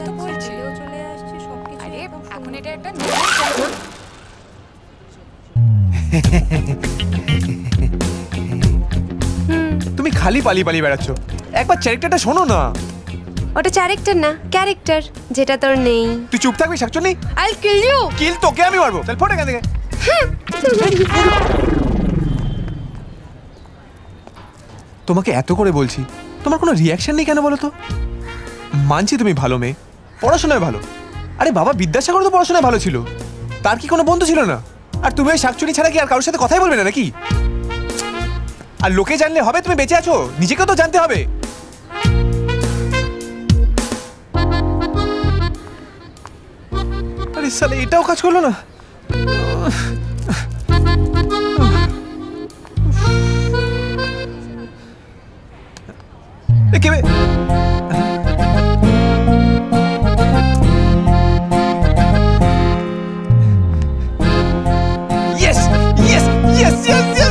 তো বলছি। চলে আসছে সবকিছু আরে একদম এখন সুন্দর। এটা একটা তুমি খালি পালিয়ে পালিয়ে বেড়াচ্ছ, একবার ক্যারেক্টারটা শোনো না। ওটা ক্যারেক্টার না, ক্যারেক্টার, যেটা তোর নেই। তুই চুপ থাকবি শাকচুন্নি। I kill you. কিল তোকে আমি মারবো, তাহলে ফোন এখান থেকে। তোমাকে এত করে বলছি, তোমার কোনো রিয়াকশন নেই কেন বলো তো? মানছি তুমি ভালো মেয়ে, পড়াশোনায় ভালো। আরে বাবা বিদ্যাসাগর তো পড়াশোনায় ভালো ছিল, তার কি কোনো বন্ধু ছিল না? আর তুমি ওই শাকচুনি ছাড়া কি আর কারোর সাথে কথাই বলবে না নাকি? আর লোকে জানলে হবে তুমি বেঁচে আছো, নিজেকেও তো জানতে হবে। আরে সালে এটাও কাজ করলো না। কেবে Yes! Yes! Yes! Yes! Yes!